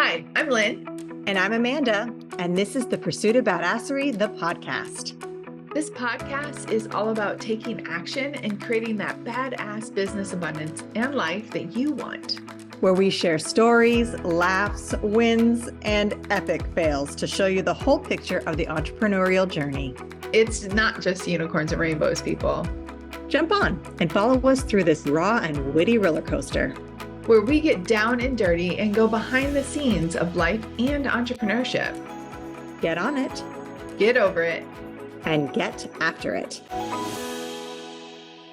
Hi, I'm Lynn. And I'm Amanda, and this is the Pursuit of Badasserie, the podcast. This podcast is all about taking action and creating that badass business abundance and life that you want. Where we share stories, laughs, wins, and epic fails to show you the whole picture of the entrepreneurial journey. It's not just unicorns and rainbows, people. Jump on and follow us through this raw and witty roller coaster, where we get down and dirty and go behind the scenes of life and entrepreneurship. Get on it, get over it, and get after it.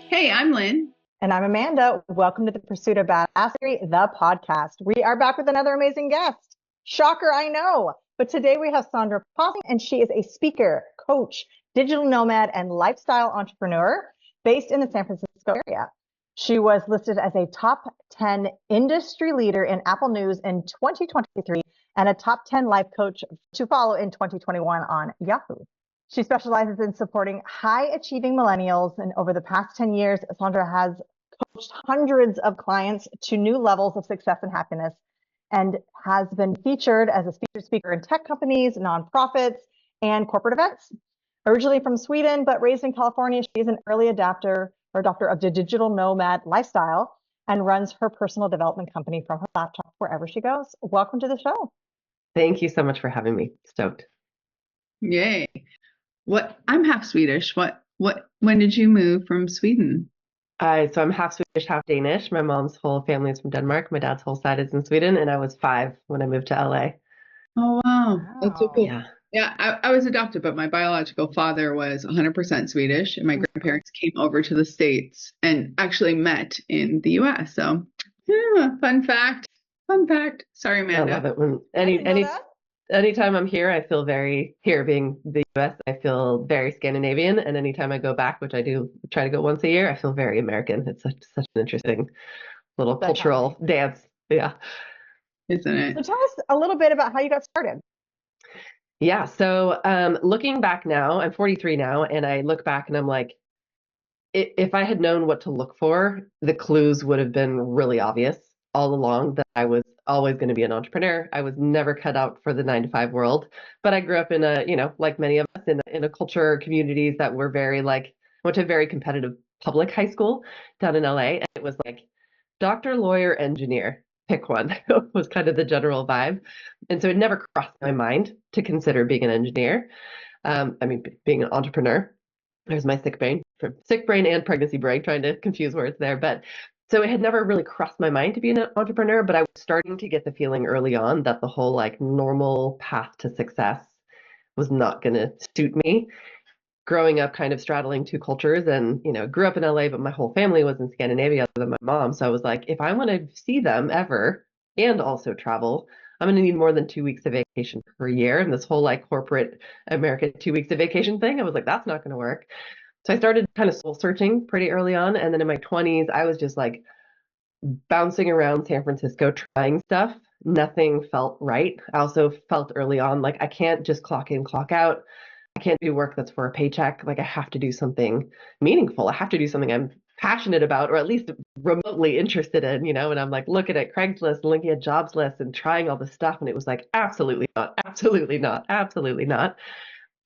Hey, I'm Lynn. And I'm Amanda. Welcome to the Pursuit of Badasserie, the podcast. We are back with another amazing guest. Shocker, I know. But today we have Sandra Possing, and she is a speaker, coach, digital nomad, and lifestyle entrepreneur based in the San Francisco area. She was listed as a top 10 industry leader in Apple News in 2023 and a top 10 life coach to follow in 2021 on Yahoo. She specializes in supporting high-achieving millennials, and over the past 10 years, Sandra has coached hundreds of clients to new levels of success and happiness, and has been featured as a featured speaker in tech companies, nonprofits, and corporate events. Originally from Sweden, but raised in California, she is an early adopter of the digital nomad lifestyle and runs her personal development company from her laptop wherever she goes. Welcome to the show. Thank you so much for having me. Stoked. Yay. I'm half Swedish. When did you move from Sweden? So I'm half Swedish, half Danish. My mom's whole family is from Denmark. My dad's whole side is in Sweden, and I was 5 when I moved to LA. Oh, wow. That's so cool. Yeah, I was adopted, but my biological father was 100% Swedish, and my grandparents came over to the States and actually met in the US. So, yeah, fun fact. Sorry, Amanda. I love it when anytime I'm here, I feel very, here being the US, I feel very Scandinavian. And anytime I go back, which I do try to go once a year, I feel very American. It's such an interesting little cultural dance. Yeah. Isn't it? So tell us a little bit about how you got started. Yeah. So looking back now, I'm 43 now, and I look back and I'm like, if I had known what to look for, the clues would have been really obvious all along that I was always going to be an entrepreneur. I was never cut out for the 9-to-5 world, but I grew up in a, like many of us in a culture, communities that were very went to a very competitive public high school down in LA. And it was like doctor, lawyer, engineer, pick one was kind of the general vibe. And so it never crossed my mind to consider being an engineer. Being an entrepreneur. There's my sick brain and pregnancy brain, trying to confuse words there. But so it had never really crossed my mind to be an entrepreneur, but I was starting to get the feeling early on that the whole normal path to success was not going to suit me. Growing up kind of straddling 2 cultures, and, grew up in LA, but my whole family was in Scandinavia other than my mom. So I was like, if I want to see them ever and also travel, I'm going to need more than 2 weeks of vacation per year. And this whole corporate American 2 weeks of vacation thing, I was like, that's not going to work. So I started kind of soul searching pretty early on. And then in my 20s, I was just bouncing around San Francisco, trying stuff. Nothing felt right. I also felt early on, I can't just clock in, clock out. I can't do work that's for a paycheck. I have to do something meaningful. I have to do something I'm passionate about, or at least remotely interested in, and I'm looking at Craigslist, looking at jobs lists and trying all this stuff. And it was absolutely not, absolutely not, absolutely not.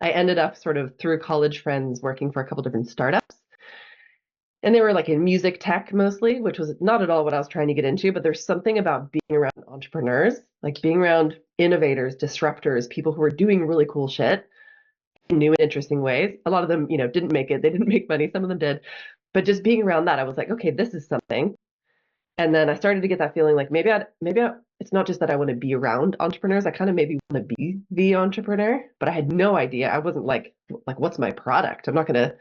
I ended up sort of through college friends working for a couple different startups. And they were in music tech mostly, which was not at all what I was trying to get into. But there's something about being around entrepreneurs, being around innovators, disruptors, people who are doing really cool shit in new and interesting ways. A lot of them, didn't make it. They didn't make money. Some of them did. But just being around that, I was like, okay, this is something. And then I started to get that feeling maybe it's not just that I want to be around entrepreneurs. I kind of maybe want to be the entrepreneur, but I had no idea. I wasn't like, what's my product? I'm not going to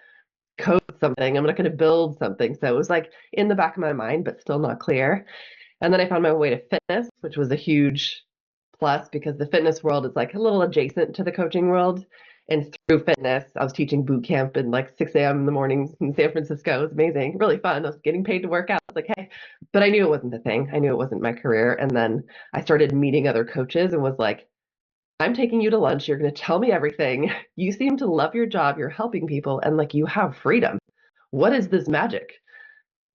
code something. I'm not going to build something. So it was in the back of my mind, but still not clear. And then I found my way to fitness, which was a huge plus because the fitness world is a little adjacent to the coaching world. And through fitness, I was teaching boot camp in 6 a.m. in the mornings in San Francisco. It was amazing, really fun. I was getting paid to work out. I was hey, but I knew it wasn't the thing. I knew it wasn't my career. And then I started meeting other coaches and was I'm taking you to lunch. You're going to tell me everything. You seem to love your job. You're helping people and you have freedom. What is this magic?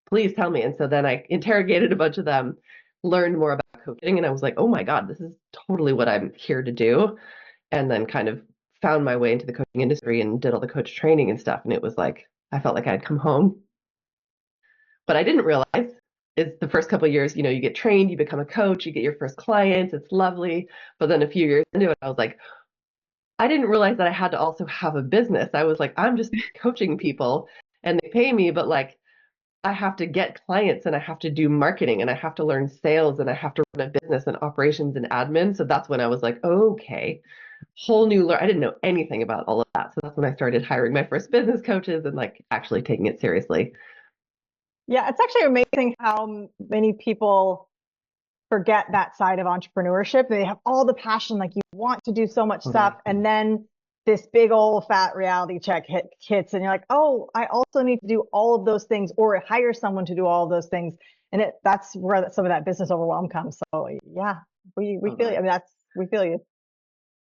Please tell me. And so then I interrogated a bunch of them, learned more about coaching. And I was oh my God, this is totally what I'm here to do. And then kind of found my way into the coaching industry and did all the coach training and stuff. And it was like, I felt like I'd come home. But I didn't realize is the first couple of years, you know, you get trained, you become a coach, you get your first clients, it's lovely. But then a few years into it, I was like, I didn't realize that I had to also have a business. I was like, I'm just coaching people and they pay me, but like I have to get clients and I have to do marketing and I have to learn sales and I have to run a business and operations and admin. So that's when I was like, okay, whole new I didn't know anything about all of that. So that's when I started hiring my first business coaches and like actually taking it seriously. Yeah, it's actually amazing how many people forget that side of entrepreneurship. They have all the passion, like you want to do so much stuff, and then this big old fat reality check hits, and you're like, oh, I also need to do all of those things, or hire someone to do all of those things, and that's where some of that business overwhelm comes. So yeah, we feel you. I mean, we feel you.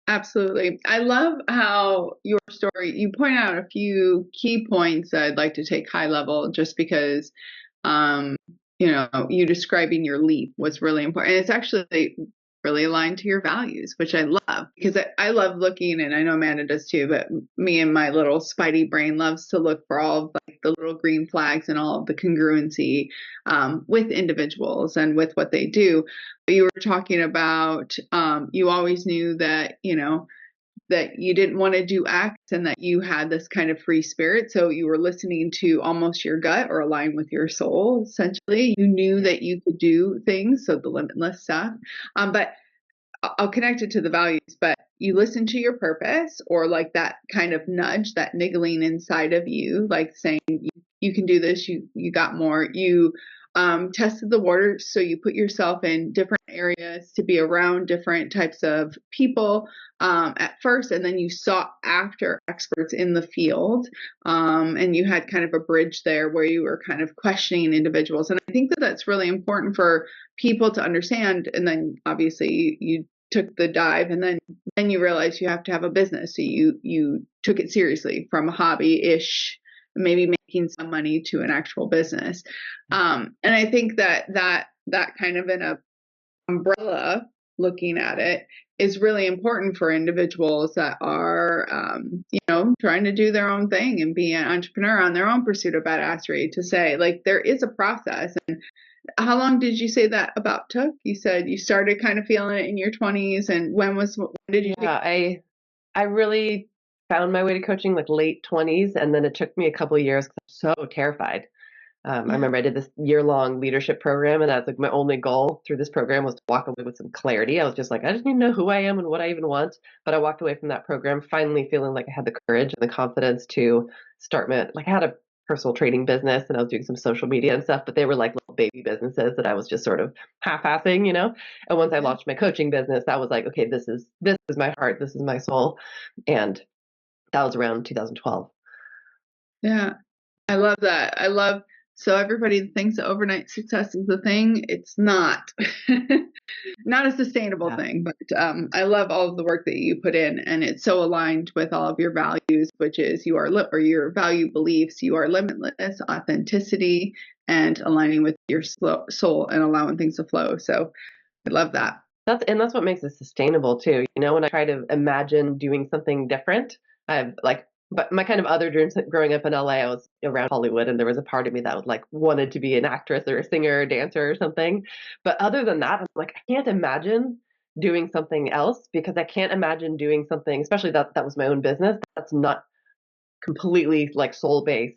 Absolutely. I love how your story, you point out a few key points that I'd like to take high level just because, you know, you describing your leap was really important. And it's actually really aligned to your values, which I love because I love looking, and I know Amanda does too, but me and my little spidey brain loves to look for all of like the little green flags and all of the congruency with individuals and with what they do. But you were talking about you always knew that, you know, that you didn't want to do X and that you had this kind of free spirit. So you were listening to almost your gut or align with your soul. Essentially, you knew that you could do things. So the limitless stuff. But I'll connect it to the values, but you listen to your purpose or like that kind of nudge, that niggling inside of you, like saying you can do this. You got more. You tested the water. So you put yourself in different areas to be around different types of people at first, and then you sought after experts in the field. And you had kind of a bridge there where you were kind of questioning individuals. And I think that that's really important for people to understand. And then obviously you took the dive, and then you realized you have to have a business. So you took it seriously from a hobby-ish, maybe making some money, to an actual business. And I think that kind of an umbrella looking at it is really important for individuals that are, you know, trying to do their own thing and be an entrepreneur on their own pursuit of badasserie, to say like there is a process. And how long did you say that about took? You said you started kind of feeling it in your 20s, and when did you? Yeah, I really found my way to coaching like late 20s, and then it took me a couple of years because I'm so terrified. I remember I did this year-long leadership program, and that's like my only goal through this program was to walk away with some clarity. I was just like, I just need to know who I am and what I even want. But I walked away from that program finally feeling like I had the courage and the confidence to start I had a personal training business and I was doing some social media and stuff, but they were like little baby businesses that I was just sort of half-assing, you know. And once I launched my coaching business, I was like, okay, this is my heart, this is my soul. And that was around 2012. Yeah, I love that. So everybody thinks that overnight success is the thing. It's not, not a sustainable thing, but I love all of the work that you put in, and it's so aligned with all of your values, which is or your value beliefs. You are limitless, authenticity, and aligning with your soul and allowing things to flow. So I love that. That's what makes it sustainable too. You know, when I try to imagine doing something different, but my kind of other dreams growing up in LA, I was around Hollywood, and there was a part of me that was like wanted to be an actress or a singer or a dancer or something. But other than that, I'm like, I can't imagine doing something else, because I can't imagine doing something, especially that was my own business, that's not completely like soul-based,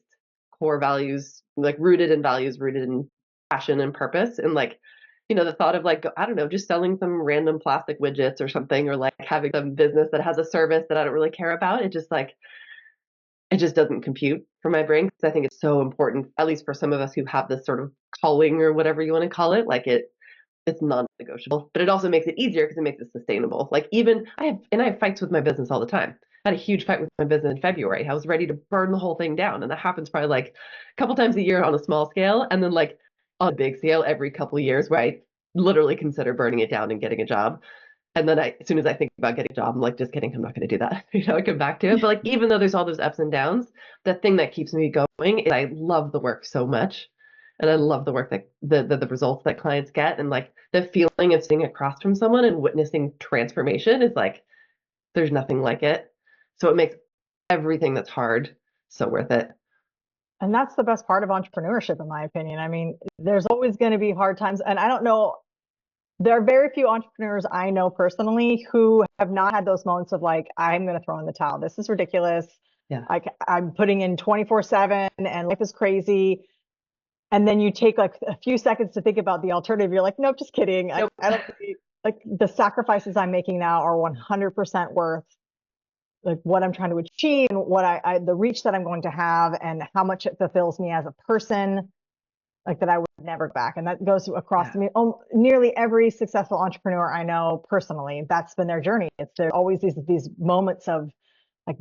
core values, like rooted in values, rooted in passion and purpose. And like, you know, the thought of like, I don't know, just selling some random plastic widgets or something, or like having some business that has a service that I don't really care about, it just doesn't compute for my brain, because I think it's so important, at least for some of us who have this sort of calling or whatever you want to call it, like it's non-negotiable. But it also makes it easier because it makes it sustainable. Like even I have fights with my business all the time. I had a huge fight with my business in February. I was ready to burn the whole thing down. And that happens probably like a couple times a year on a small scale. And then like on a big scale every couple of years where I literally consider burning it down and getting a job. And then as soon as I think about getting a job, I'm like, just kidding, I'm not going to do that. You know, I come back to it. But like, even though there's all those ups and downs, the thing that keeps me going is I love the work so much. And I love the work that the results that clients get, and like the feeling of sitting across from someone and witnessing transformation is like, there's nothing like it. So it makes everything that's hard so worth it. And that's the best part of entrepreneurship, in my opinion. I mean, there's always going to be hard times. And I don't know, there are very few entrepreneurs I know personally who have not had those moments of like, I'm going to throw in the towel. This is ridiculous. Yeah. Like, I'm putting in 24/7 and life is crazy. And then you take like a few seconds to think about the alternative. You're like, nope, just kidding. Nope. I don't like the sacrifices I'm making now are 100% worth like what I'm trying to achieve and what the reach that I'm going to have and how much it fulfills me as a person, like that I would never go back. And that goes across me. Nearly every successful entrepreneur I know personally, that's been their journey. There's always these moments of like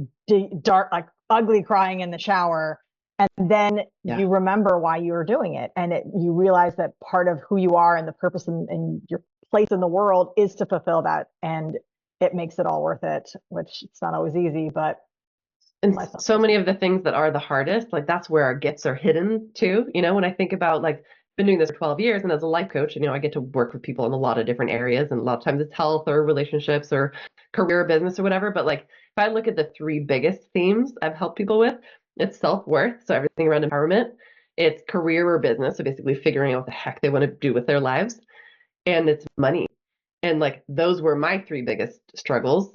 dark, like ugly crying in the shower. And then you remember why you were doing it. And you realize that part of who you are and the purpose and your place in the world is to fulfill that. And it makes it all worth it, which it's not always easy, but. And so many of the things that are the hardest, like that's where our gifts are hidden too. You know, when I think about like, been doing this for 12 years and as a life coach, I get to work with people in a lot of different areas, and a lot of times it's health or relationships or career, business or whatever. But like, if I look at the three biggest themes I've helped people with, it's self-worth. So everything around empowerment, it's career or business. So basically figuring out what the heck they want to do with their lives, and it's money. And like, those were my three biggest struggles.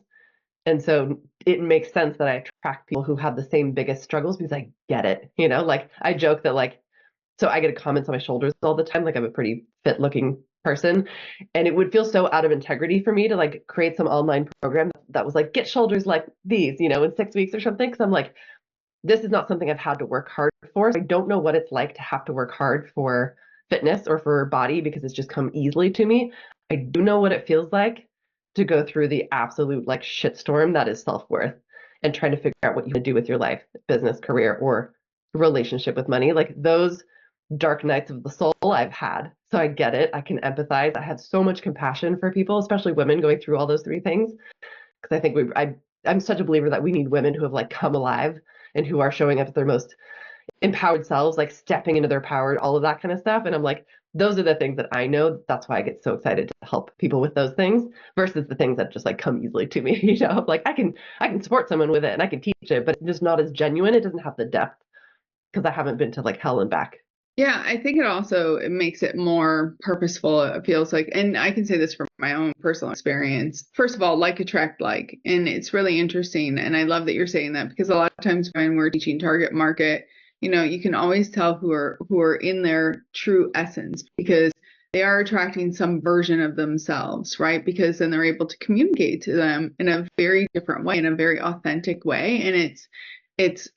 And so it makes sense that I attract people who have the same biggest struggles because I get it. Like I joke that like, so I get comments on my shoulders all the time. Like I'm a pretty fit looking person, and it would feel so out of integrity for me to like create some online program that was like, get shoulders like these, in 6 weeks or something. Cause I'm like, this is not something I've had to work hard for. So I don't know what it's like to have to work hard for fitness or for body because it's just come easily to me. I do know what it feels like to go through the absolute like shitstorm that is self-worth and trying to figure out what you can do with your life, business, career, or relationship with money. Like those dark nights of the soul I've had. So I get it. I can empathize. I have so much compassion for people, especially women going through all those three things. Because I think I'm such a believer that we need women who have like come alive and who are showing up at their most empowered selves, like stepping into their power, all of that kind of stuff. And I'm like, those are the things that I know. That's why I get so excited to help people with those things versus the things that just like come easily to me. Like I can support someone with it and I can teach it, but it's just not as genuine. It doesn't have the depth because I haven't been to like hell and back. Yeah, I think it makes it more purposeful. It feels like, and I can say this from my own personal experience. First of all, like attract like, and it's really interesting. And I love that you're saying that because a lot of times when we're teaching target market, you can always tell who are in their true essence because they are attracting some version of themselves, right? Because then they're able to communicate to them in a very different way, in a very authentic way, and it's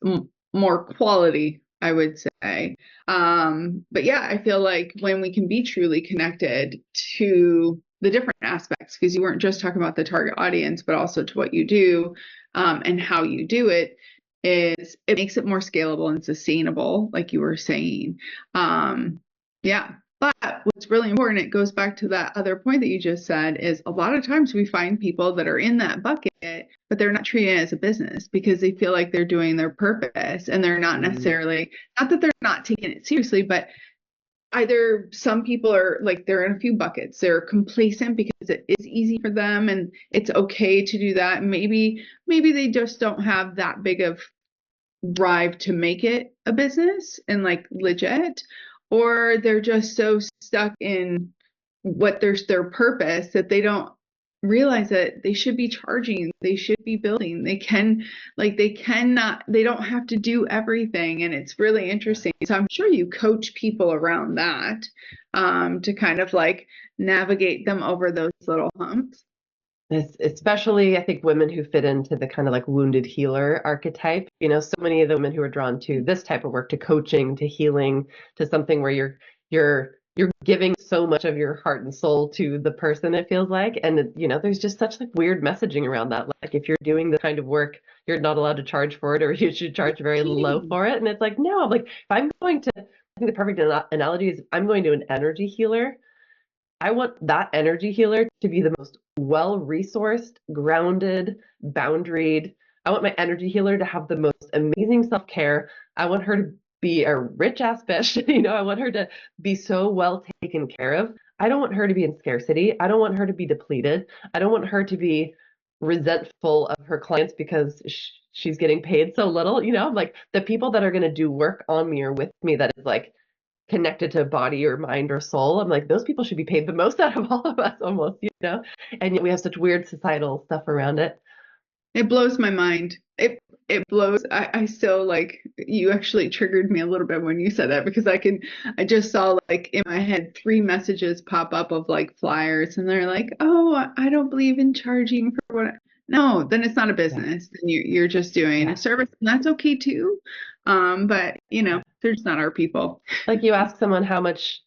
more quality, I would say. But yeah, I feel like when we can be truly connected to the different aspects, because you weren't just talking about the target audience, but also to what you do and how you do it, is it makes it more scalable and sustainable, like you were saying. Yeah. But what's really important, it goes back to that other point that you just said, is a lot of times we find people that are in that bucket, but they're not treating it as a business because they feel like they're doing their purpose and they're not necessarily, not that they're not taking it seriously, but either some people are like, they're in a few buckets. They're complacent because it is easy for them and it's okay to do that. Maybe they just don't have that big of drive to make it a business and like legit, or they're just so stuck in what their purpose that they don't realize that they should be charging, they should be building, they don't have to do everything. And it's really interesting. So I'm sure you coach people around that to kind of like navigate them over those little humps. Especially, I think, women who fit into the kind of like wounded healer archetype. So many of the women who are drawn to this type of work, to coaching, to healing, to something where you're giving so much of your heart and soul to the person, it feels like. And there's just such like weird messaging around that. Like if you're doing the kind of work, you're not allowed to charge for it, or you should charge very low for it. And it's like, no, I'm like, if I'm going to, I think the perfect analogy is I'm going to an energy healer. I want that energy healer to be the most well-resourced, grounded, boundaried. I want my energy healer to have the most amazing self-care. I want her to be a rich ass bitch. I want her to be so well taken care of. I don't want her to be in scarcity. I don't want her to be depleted. I don't want her to be resentful of her clients because she's getting paid so little. Like the people that are going to do work on me or with me that is like connected to body or mind or soul, I'm like, those people should be paid the most out of all of us almost, and yet we have such weird societal stuff around it. It blows my mind. It blows. I still like, you actually triggered me a little bit when you said that, because I just saw like in my head 3 messages pop up of like flyers, and they're like, oh, I don't believe in charging for what. No, then it's not a business. Then you're just doing a service, and that's okay too. But they're just not our people. Like you ask someone how much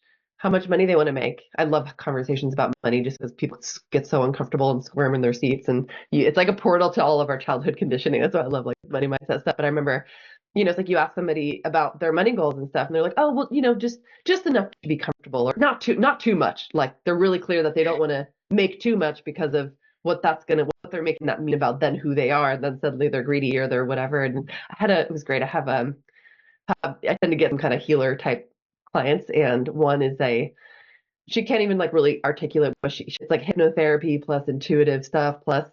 money they want to make. I love conversations about money just because people get so uncomfortable and squirm in their seats, and it's like a portal to all of our childhood conditioning. That's why I love like money mindset stuff. But I remember, it's like you ask somebody about their money goals and stuff, and they're like, oh, well, just enough to be comfortable, or not too much. Like they're really clear that they don't want to make too much because of what they're making that mean about then who they are, and then suddenly they're greedy or they're whatever. And it was great. I tend to get some kind of healer type clients, and one is she can't even like really articulate what it's like hypnotherapy plus intuitive stuff plus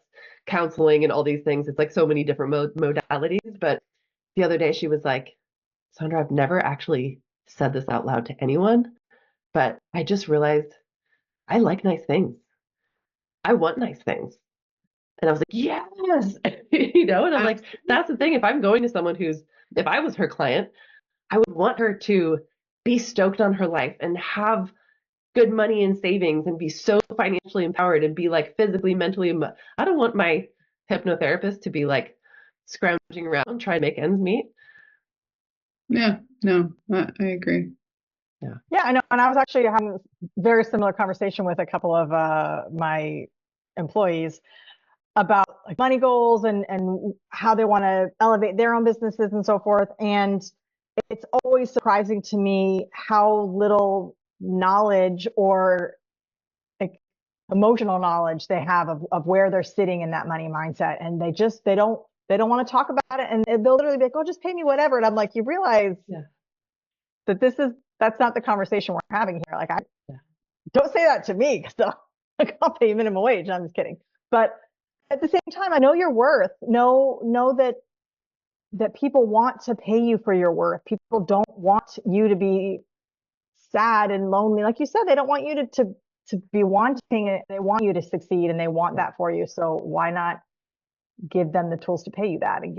counseling and all these things. It's like so many different modalities. But the other day she was like, Sandra, I've never actually said this out loud to anyone, but I just realized I like nice things. I want nice things. And I was like, yes, and I'm like, that's the thing. If I'm going to someone if I was her client, I would want her to be stoked on her life and have good money and savings and be so financially empowered and be like physically, mentally. I don't want my hypnotherapist to be like scrounging around trying to make ends meet. Yeah, no, I agree. Yeah, I know. And I was actually having a very similar conversation with a couple of my employees about like money goals and how they want to elevate their own businesses and so forth. And it's always surprising to me how little knowledge or like emotional knowledge they have of where they're sitting in that money mindset. And they don't want to talk about it. And they'll literally be like, oh, just pay me whatever. And I'm like, you realize that that's not the conversation we're having here. Like, don't say that to me, because I'll pay you minimum wage. I'm just kidding. But at the same time, I know your worth. Know that people want to pay you for your worth. People don't want you to be sad and lonely. Like you said, they don't want you to be wanting it. They want you to succeed, and they want that for you. So why not give them the tools to pay you that and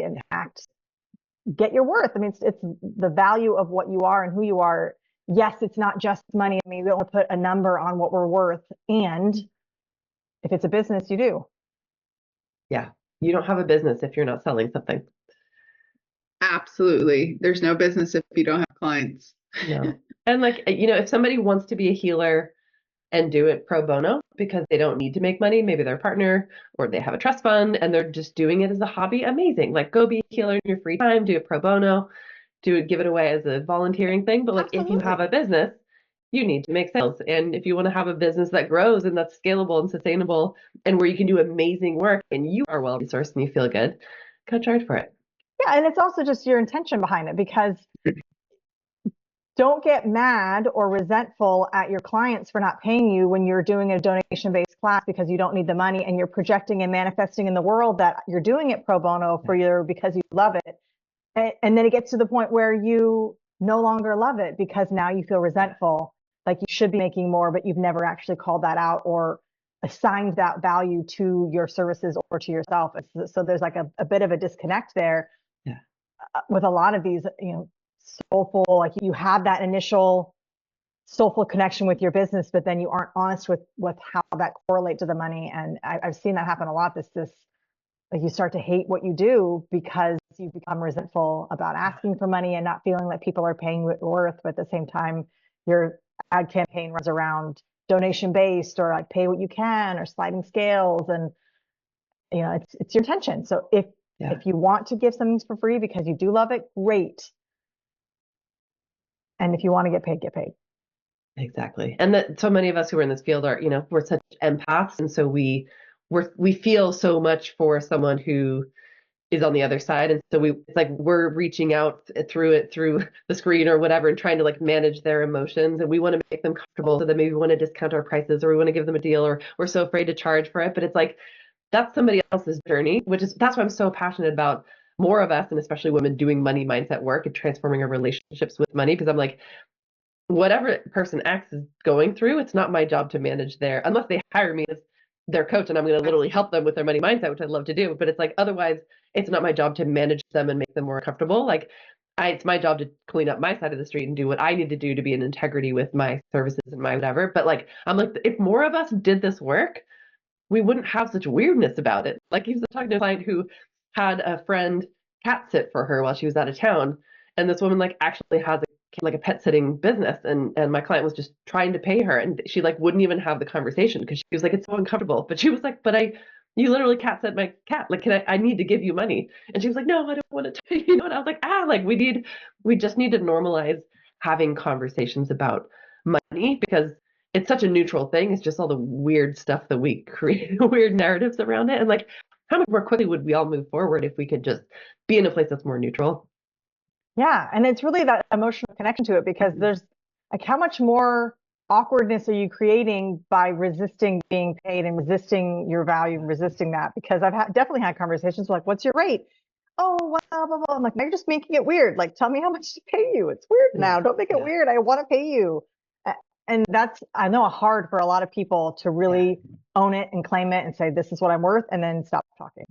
get your worth? I mean, it's the value of what you are and who you are. Yes, it's not just money. I mean, we don't put a number on what we're worth. And if it's a business, you do. Yeah. You don't have a business if you're not selling something. Absolutely. There's no business if you don't have clients. No. And like, if somebody wants to be a healer and do it pro bono because they don't need to make money, maybe their partner or they have a trust fund and they're just doing it as a hobby, amazing. Like go be a healer in your free time, do it pro bono, give it away as a volunteering thing. But like Absolutely. If you have a business, you need to make sales. And if you want to have a business that grows and that's scalable and sustainable and where you can do amazing work and you are well resourced and you feel good, go charge for it. Yeah. And it's also just your intention behind it, because don't get mad or resentful at your clients for not paying you when you're doing a donation-based class because you don't need the money and you're projecting and manifesting in the world that you're doing it pro bono because you love it. And then it gets to the point where you no longer love it because now you feel resentful, like you should be making more, but you've never actually called that out or assigned that value to your services or to yourself. So there's like a bit of a disconnect there with a lot of these, soulful, like you have that initial soulful connection with your business, but then you aren't honest with how that correlates to the money. And I've seen that happen a lot. This like you start to hate what you do because you become resentful about asking for money and not feeling like people are paying you worth. But at the same time, your ad campaign runs around donation based or like pay what you can or sliding scales. And it's your intention. So if you want to give something for free because you do love it, great. And if you want to get paid, get paid. Exactly. And that so many of us who are in this field are, we're such empaths. And so we feel so much for someone who is on the other side. And so it's like we're reaching out through the screen or whatever and trying to like manage their emotions. And we want to make them comfortable. So that maybe we want to discount our prices or we want to give them a deal or we're so afraid to charge for it. But it's like, that's somebody else's journey, that's why I'm so passionate about more of us and especially women doing money mindset work and transforming our relationships with money. Because I'm like, whatever person X is going through, it's not my job to manage unless they hire me as their coach and I'm going to literally help them with their money mindset, which I'd love to do. But it's like, otherwise, it's not my job to manage them and make them more comfortable. Like, it's my job to clean up my side of the street and do what I need to do to be in integrity with my services and my whatever. But like, I'm like, if more of us did this work, we wouldn't have such weirdness about it. Like, he was talking to a client who had a friend cat sit for her while she was out of town. And this woman like actually has a pet sitting business. And my client was just trying to pay her. And she like wouldn't even have the conversation because she was like, it's so uncomfortable. But she was like, you literally cat sit my cat. Like, I need to give you money. And she was like, no, I don't want to, you know, and I was like, like we just need to normalize having conversations about money because it's such a neutral thing. It's just all the weird stuff that we create, weird narratives around it. And like, how much more quickly would we all move forward if we could just be in a place that's more neutral? Yeah. And it's really that emotional connection to it because there's like, how much more awkwardness are you creating by resisting being paid and resisting your value and resisting that? Because I've definitely had conversations like, what's your rate? Oh, blah, blah, blah. I'm like, now you're just making it weird. Like, tell me how much to pay you. It's weird now. Don't make it weird. I want to pay you. And that's, I know, hard for a lot of people to really own it and claim it and say, this is what I'm worth, and then stop talking.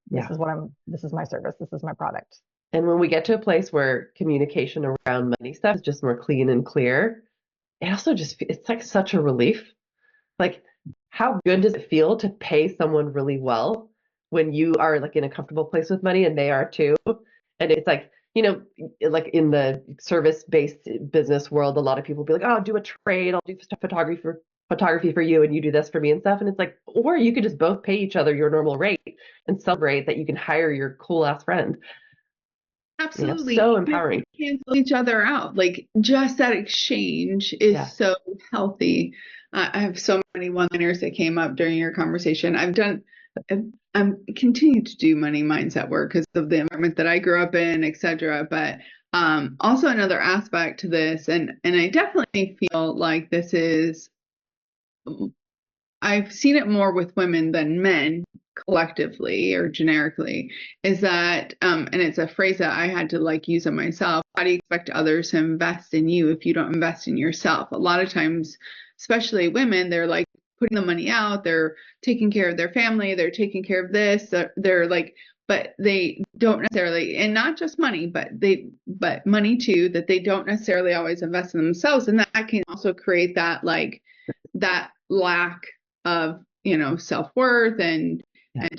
This is my service. This is my product. And when we get to a place where communication around money stuff is just more clean and clear, it also it's like such a relief. Like, how good does it feel to pay someone really well when you are like in a comfortable place with money and they are too? And it's like, you know, like in the service-based business world, a lot of people be like, oh, I'll do a trade, I'll do photography for you and you do this for me and stuff. And it's like, or you could just both pay each other your normal rate and celebrate that you can hire your cool ass friend. Absolutely. So empowering. Cancel each other out. Like, just that exchange is so healthy. I have so many one-liners that came up during your conversation. I'm continuing to do money mindset work because of the environment that I grew up in, etc. But also another aspect to this, and I definitely feel like this is, I've seen it more with women than men collectively or generically, is that, and it's a phrase that I had to like use on myself. How do you expect others to invest in you if you don't invest in yourself? A lot of times, especially women, they're like putting the money out, they're taking care of their family, they're taking care of this, they're like, but they don't necessarily, and not just money, but money too, that they don't necessarily always invest in themselves. And that can also create that, like, that lack of, you know, self-worth and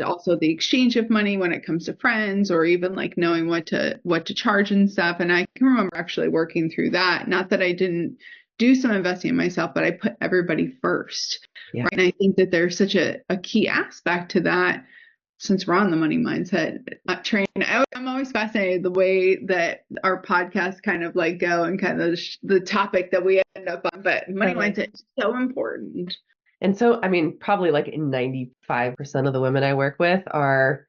also the exchange of money when it comes to friends, or even like knowing what to charge and stuff. And I can remember actually working through that. Not that I didn't do some investing in myself, but I put everybody first. Right? And I think that there's such a key aspect to that. Since we're on the money mindset train, I'm always fascinated the way that our podcasts kind of like go and kind of the topic that we end up on. But money mindset is so important. And so, I mean, probably like 95% of the women I work with are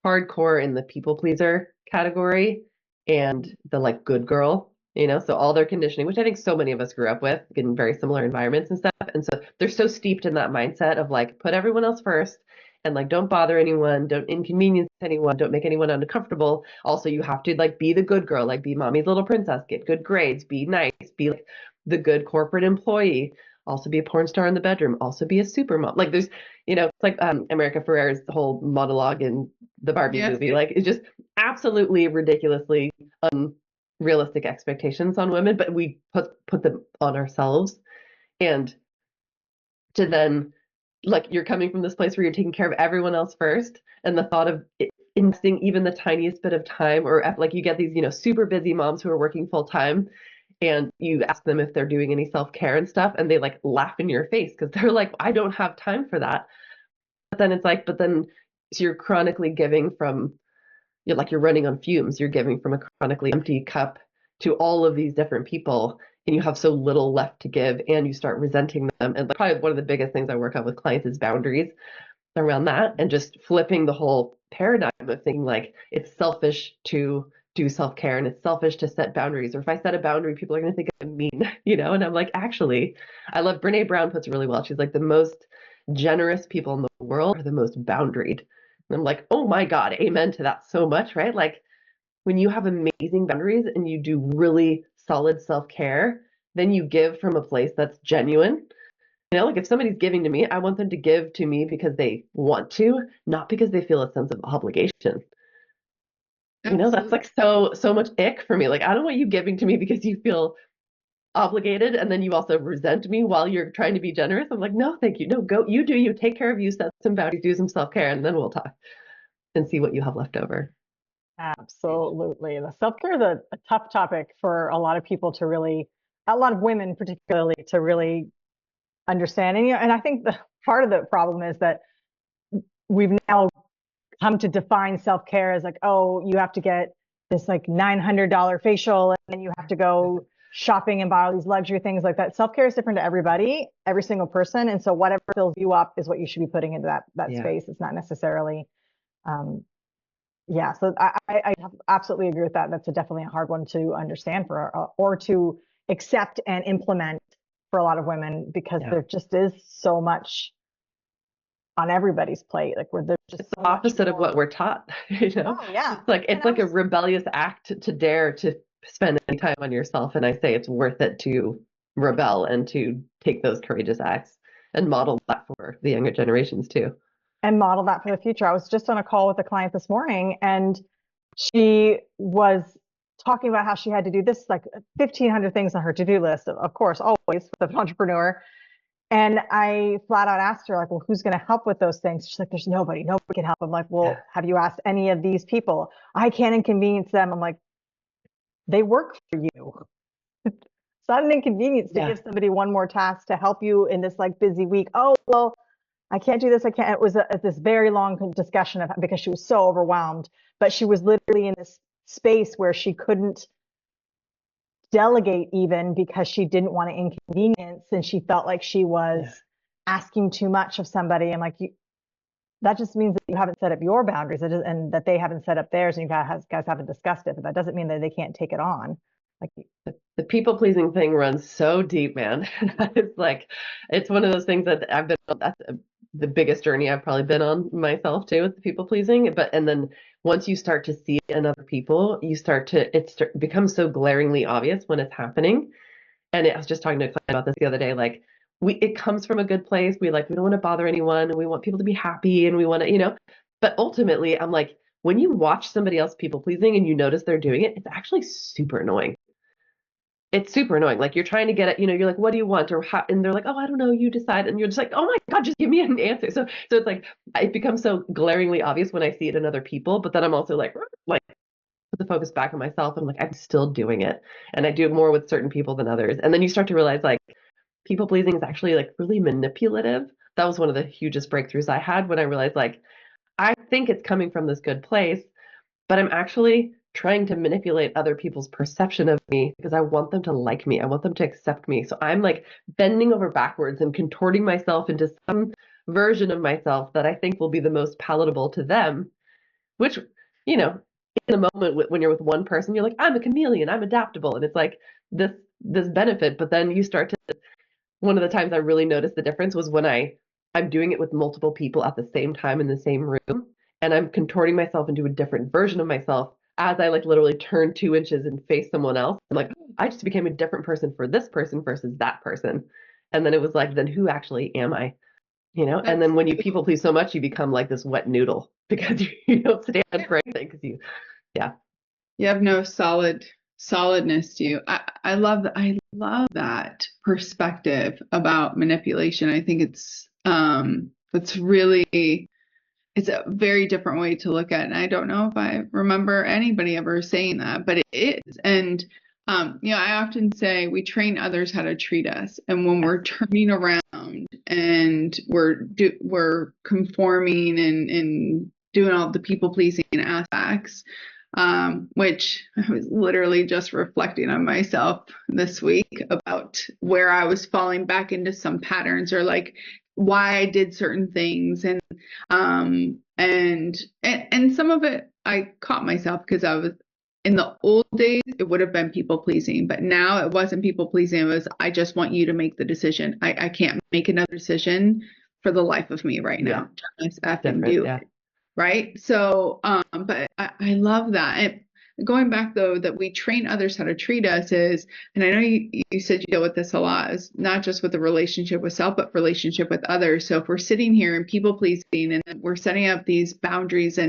hardcore in the people pleaser category and the like good girl, you know, so all their conditioning, which I think so many of us grew up with in very similar environments and stuff. And so they're so steeped in that mindset of like, put everyone else first and like, don't bother anyone, don't inconvenience anyone, don't make anyone uncomfortable. Also, you have to like be the good girl, like be mommy's little princess, get good grades, be nice, be like the good corporate employee. Also be a porn star in the bedroom, also be a super mom. Like there's, you know, it's like America Ferrera's whole monologue in the Barbie movie. Like it's just absolutely ridiculously unrealistic expectations on women, but we put them on ourselves. And to then, like, you're coming from this place where you're taking care of everyone else first, and the thought of investing even the tiniest bit of time, or like you get these, you know, super busy moms who are working full time, and you ask them if they're doing any self-care and stuff, and they like laugh in your face because they're like, I don't have time for that. But then it's like, so you're chronically giving from, you're running on fumes. You're giving from a chronically empty cup to all of these different people, and you have so little left to give, and you start resenting them. And probably one of the biggest things I work on with clients is boundaries around that, and just flipping the whole paradigm of thinking like it's selfish to do self-care and it's selfish to set boundaries. Or if I set a boundary, people are going to think I'm mean, And I'm like, actually, I love Brene Brown puts it really well. She's like, the most generous people in the world are the most boundaried. And I'm like, oh my God, amen to that so much, right? Like when you have amazing boundaries and you do really solid self-care, then you give from a place that's genuine. Like if somebody's giving to me, I want them to give to me because they want to, not because they feel a sense of obligation. That's like so much ick for me. Like, I don't want you giving to me because you feel obligated and then you also resent me while you're trying to be generous. I'm like, no, thank you. No, go, you do you, take care of you, set some boundaries, do some self-care, and then we'll talk and see what you have left over. Absolutely. The self-care is a tough topic for a lot of people to really, a lot of women particularly, to really understand. And I think the part of the problem is that we've now come to define self-care as like, oh, you have to get this like $900 facial and then you have to go shopping and buy all these luxury things like that. Self-care is different to everybody, every single person. And so whatever fills you up is what you should be putting into that space. It's not necessarily, so I absolutely agree with that. That's definitely a hard one to understand or to accept and implement for a lot of women because there just is so much on everybody's plate. Like there's just it's the opposite of what we're taught. Oh yeah. It's like a rebellious act to dare to spend any time on yourself. And I say it's worth it to rebel and to take those courageous acts and model that for the younger generations too. And model that for the future. I was just on a call with a client this morning and she was talking about how she had to do this like 1,500 things on her to-do list, of course, always with an entrepreneur. And I flat out asked her, like, well, who's going to help with those things? She's like, there's nobody can help. I'm like, well, have you asked any of these people? I can't inconvenience them. I'm like, they work for you. It's not an inconvenience to give somebody one more task to help you in this like busy week. Oh, well, I can't do this. I can't. It was this very long discussion of because she was so overwhelmed, but she was literally in this space where she couldn't delegate even because she didn't want to inconvenience and she felt like she was asking too much of somebody. And like, that just means that you haven't set up your boundaries and that they haven't set up theirs and you guys haven't discussed it, but that doesn't mean that they can't take it on. Like the people pleasing thing runs so deep, man. It's like, it's one of those things that I've been on. That's the biggest journey I've probably been on myself too with the people pleasing. And then once you start to see it in other people, it becomes so glaringly obvious when it's happening. And I was just talking to a client about this the other day, like it comes from a good place. We don't want to bother anyone and we want people to be happy and we want to, but ultimately I'm like, when you watch somebody else people pleasing and you notice they're doing it, it's actually super annoying. It's super annoying. Like you're trying to get it, you're like, what do you want? Or how, and they're like, oh, I don't know, you decide. And you're just like, oh my God, just give me an answer. So it's like, it becomes so glaringly obvious when I see it in other people, but then I'm also like put the focus back on myself. And I'm like, I'm still doing it. And I do it more with certain people than others. And then you start to realize like people pleasing is actually like really manipulative. That was one of the hugest breakthroughs I had when I realized like, I think it's coming from this good place, but I'm actually trying to manipulate other people's perception of me because I want them to like me. I want them to accept me. So I'm like bending over backwards and contorting myself into some version of myself that I think will be the most palatable to them, which, in a moment when you're with one person, you're like, I'm a chameleon, I'm adaptable. And it's like this benefit, but then you start to, one of the times I really noticed the difference was when I'm doing it with multiple people at the same time in the same room. And I'm contorting myself into a different version of myself as I like literally turn 2 inches and face someone else. I'm like, I just became a different person for this person versus that person. And then it was like, then who actually am I? And then when you people please so much, you become like this wet noodle because you don't stand for anything because you have no solidness to you. I love that perspective about manipulation. I think it's a very different way to look at it. And I don't know if I remember anybody ever saying that, but it is. And, I often say we train others how to treat us. And when we're turning around and we're conforming and doing all the people pleasing aspects, which I was literally just reflecting on myself this week about where I was falling back into some patterns or like why I did certain things. And And some of it I caught myself because I was in the old days, it would have been people pleasing, but now it wasn't people pleasing. It was, I just want you to make the decision. I can't make another decision for the life of me right now. Just effing do it. Right. So, but I love that. And going back though, that we train others how to treat us is, and I know you said you deal with this a lot, is not just with the relationship with self, but relationship with others. So if we're sitting here and people pleasing and we're setting up these boundaries,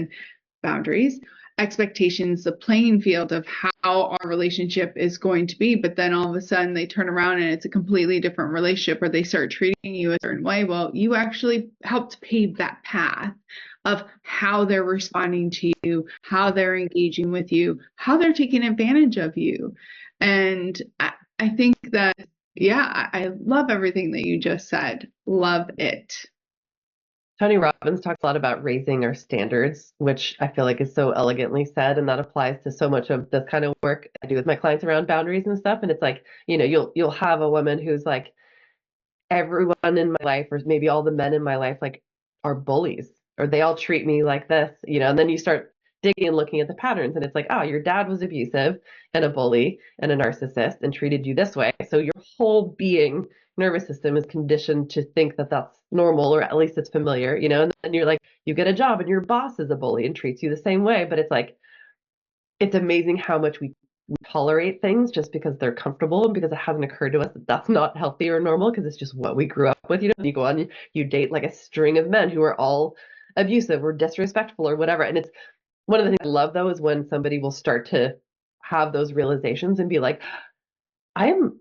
expectations, the playing field of how our relationship is going to be, but then all of a sudden they turn around and it's a completely different relationship, or they start treating you a certain way. Well, you actually helped pave that path of how they're responding to you, how they're engaging with you, how they're taking advantage of you. And I think that, yeah, I love everything that you just said. Love it. Tony Robbins talks a lot about raising our standards, which I feel like is so elegantly said. And that applies to so much of this kind of work I do with my clients around boundaries and stuff. And it's like, you'll have a woman who's like, everyone in my life, or maybe all the men in my life, like, are bullies, or they all treat me like this, and then you start digging and looking at the patterns, and it's like, oh, your dad was abusive and a bully and a narcissist and treated you this way. So your whole nervous system is conditioned to think that that's normal, or at least it's familiar, and then you're like, you get a job and your boss is a bully and treats you the same way. But it's like, it's amazing how much we tolerate things just because they're comfortable, and because it hasn't occurred to us that that's not healthy or normal, because it's just what we grew up with. You go on, you date like a string of men who are all abusive or disrespectful or whatever. And it's one of the things I love, though, is when somebody will start to have those realizations and be like, I'm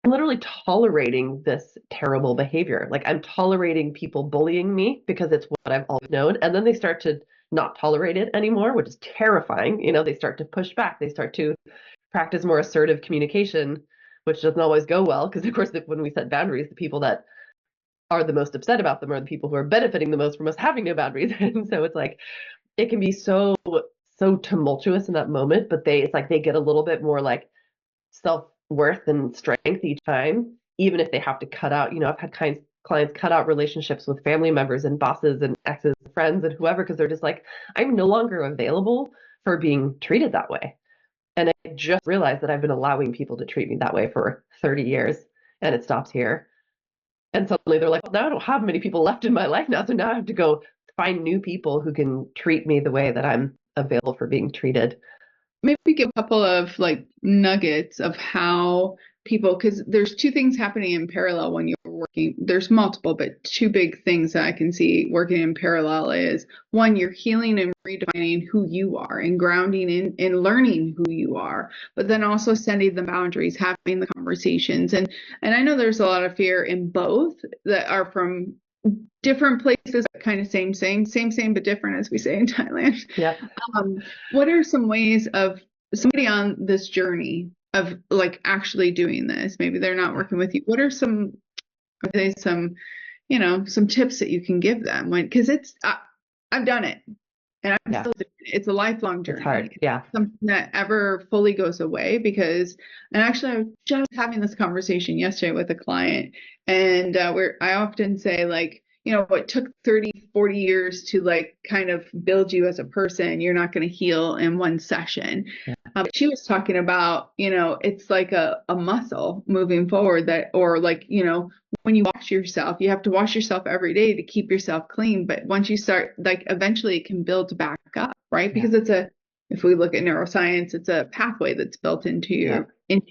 literally tolerating this terrible behavior. Like, I'm tolerating people bullying me because it's what I've always known. And then they start to not tolerate it anymore, which is terrifying. They start to push back. They start to practice more assertive communication, which doesn't always go well, because of course, when we set boundaries, the people that are the most upset about them are the people who are benefiting the most from us having no boundaries. And so it's like, it can be so tumultuous in that moment, but it's like they get a little bit more like self-worth and strength each time, even if they have to cut out, I've had clients cut out relationships with family members and bosses and exes, friends, and whoever, because they're just like, I'm no longer available for being treated that way. And I just realized that I've been allowing people to treat me that way for 30 years, and it stops here. And suddenly they're like, well, now I don't have many people left in my life now, so now I have to go find new people who can treat me the way that I'm available for being treated. Maybe give a couple of like nuggets of how people, because there's two things happening in parallel when you're working. There's multiple, but two big things that I can see working in parallel is, one, you're healing and redefining who you are and grounding in learning who you are, but then also setting the boundaries, having the conversations. And I know there's a lot of fear in both that are from different places, kind of same, but different, as we say in Thailand. Yeah. What are some ways of somebody on this journey of like actually doing this? Maybe they're not working with you. What are some tips that you can give them because I've done it and I'm still doing it. It's a lifelong journey. It's hard. Yeah. It's something that ever fully goes away and actually I was just having this conversation yesterday with a client, and I often say, like, what took 30, 40 years to like kind of build you as a person, you're not going to heal in one session. Yeah. But she was talking about, it's like a muscle moving forward when you wash yourself, you have to wash yourself every day to keep yourself clean. But once you start, like, eventually it can build back up, right? Because if we look at neuroscience, it's a pathway that's built into you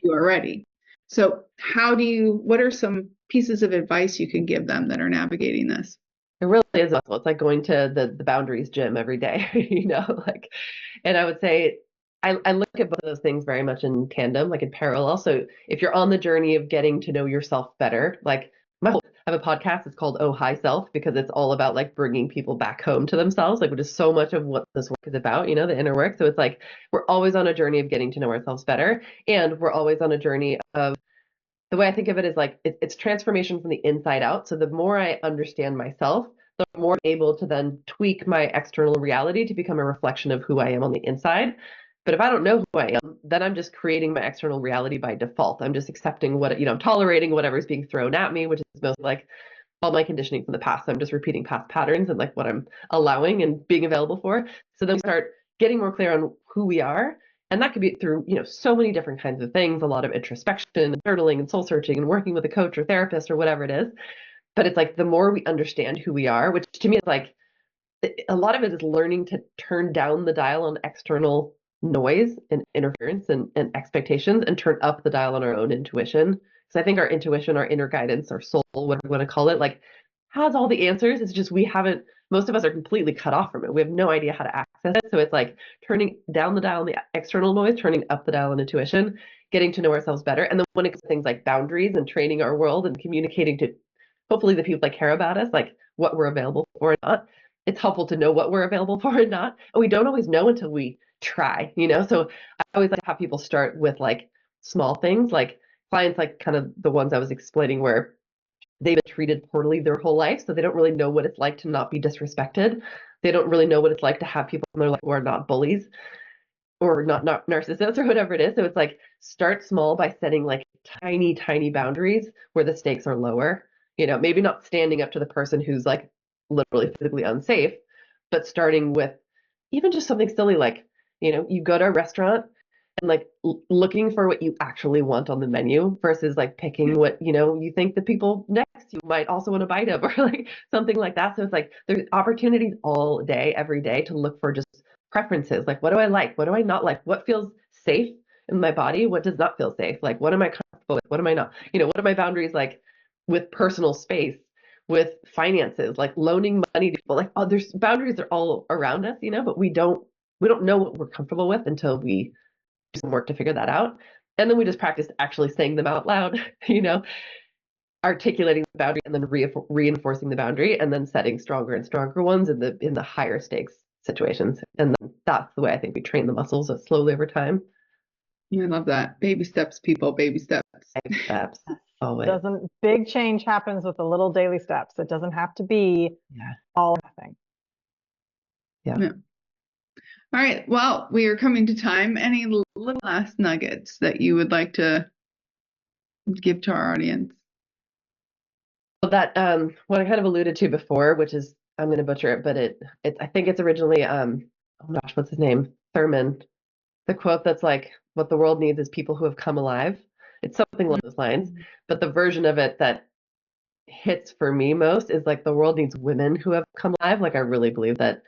already. So what are some pieces of advice you can give them that are navigating this? It really is muscle. It's like going to the boundaries gym every day, and I would say I look at both of those things very much in tandem, like in parallel. So if you're on the journey of getting to know yourself better, like I have a podcast, it's called Oh Hi Self, because it's all about like bringing people back home to themselves, like, which is so much of what this work is about, the inner work. So it's like, we're always on a journey of getting to know ourselves better. And we're always on a journey of, the way I think of it is like, it's transformation from the inside out. So the more I understand myself, the more I'm able to then tweak my external reality to become a reflection of who I am on the inside. But if I don't know who I am, then I'm just creating my external reality by default. I'm just accepting I'm tolerating whatever's being thrown at me, which is most like all my conditioning from the past. So I'm just repeating past patterns and like what I'm allowing and being available for. So then we start getting more clear on who we are. And that could be through, so many different kinds of things, a lot of introspection and journaling and soul searching and working with a coach or therapist or whatever it is. But it's like the more we understand who we are, which to me is like, a lot of it is learning to turn down the dial on external noise and interference and expectations and turn up the dial on our own intuition. Because I think our intuition, our inner guidance, our soul, whatever you want to call it, like has all the answers. It's just most of us are completely cut off from it. We have no idea how to access it. So it's like turning down the dial on the external noise, turning up the dial on intuition, getting to know ourselves better. And then when it comes to things like boundaries and training our world and communicating to hopefully the people that care about us, like what we're available for and not, it's helpful to know what we're available for and not. And we don't always know until we try, So I always like to have people start with like small things, like clients, like kind of the ones I was explaining where they've been treated poorly their whole life. So they don't really know what it's like to not be disrespected. They don't really know what it's like to have people in their life who are not bullies or not narcissists or whatever it is. So it's like start small by setting like tiny, tiny boundaries where the stakes are lower. Maybe not standing up to the person who's like literally physically unsafe, but starting with even just something silly like, you go to a restaurant and like looking for what you actually want on the menu versus like picking what, you think the people next to you might also want a bite of or like something like that. So it's like there's opportunities all day, every day to look for just preferences. Like, what do I like? What do I not like? What feels safe in my body? What does not feel safe? Like, what am I comfortable with? What am I not? What are my boundaries like with personal space, with finances, like loaning money to people? Like, there's boundaries are all around us, but we don't know what we're comfortable with until we do some work to figure that out. And then we just practice actually saying them out loud, articulating the boundary and then reinforcing the boundary and then setting stronger and stronger ones in the higher stakes situations. And then that's the way I think we train the muscles slowly over time. I love that. Baby steps, people, baby steps. Baby steps. Always. Big change happens with the little daily steps. It doesn't have to be all or nothing. Yeah. All right. Well, we are coming to time. Any little last nuggets that you would like to give to our audience? Well, that what I kind of alluded to before, which is I'm going to butcher it, but I think it's originally oh my gosh, what's his name? Thurman. The quote that's like, what the world needs is people who have come alive. It's something along those lines, but the version of it that hits for me most is like the world needs women who have come alive. Like I really believe that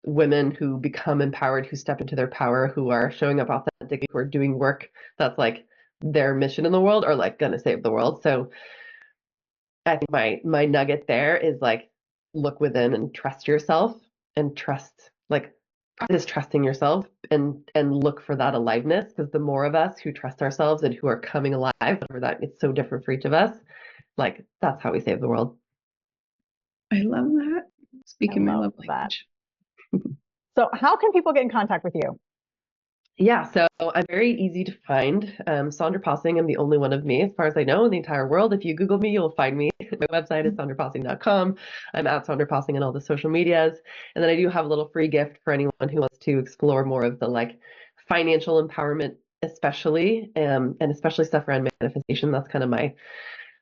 women who become empowered, who step into their power, who are showing up authentically, who are doing work that's like their mission in the world are like going to save the world. So I think my nugget there is like, look within and trust yourself and practice trusting yourself and look for that aliveness, because the more of us who trust ourselves and who are coming alive, whatever that it's so different for each of us, like that's how we save the world. I love that. Speaking my love language. So how can people get in contact with you? Yeah, so I'm very easy to find. Sandra Possing, I'm the only one of me, as far as I know, in the entire world. If you Google me, you'll find me. My website is sandrapossing.com. I'm at Sandra Possing on all the social medias. And then I do have a little free gift for anyone who wants to explore more of the like financial empowerment, especially, and especially stuff around manifestation. That's kind of my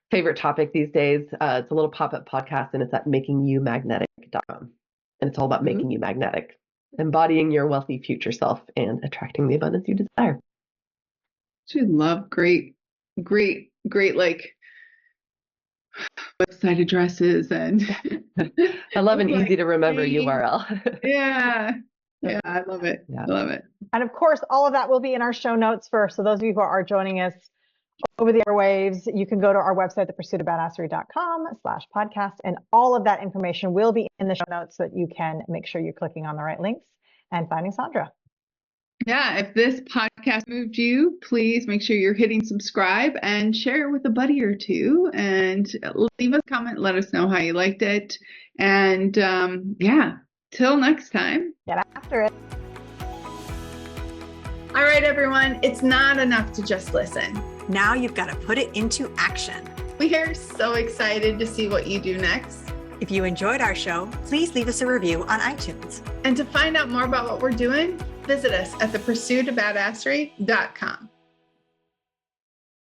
favorite topic these days. It's a little pop-up podcast, and it's at makingyouMagnetic.com. And it's all about making you magnetic, embodying your wealthy future self and attracting the abundance you desire. I love great like website addresses and I love an easy to remember URL. Yeah, I love it. Yeah. I love it. And of course, all of that will be in our show notes so those of you who are joining us over the airwaves, you can go to our website, thepursuitofbadasserie.com/podcast, and all of that information will be in the show notes so that you can make sure you're clicking on the right links and finding Sandra. Yeah, if this podcast moved you, please make sure you're hitting subscribe and share it with a buddy or two, and leave us a comment. Let us know how you liked it. And till next time. Get after it. All right, everyone, it's not enough to just listen. Now you've got to put it into action. We are so excited to see what you do next. If you enjoyed our show, please leave us a review on iTunes. And to find out more about what we're doing, visit us at thepursuitofbadasserie.com.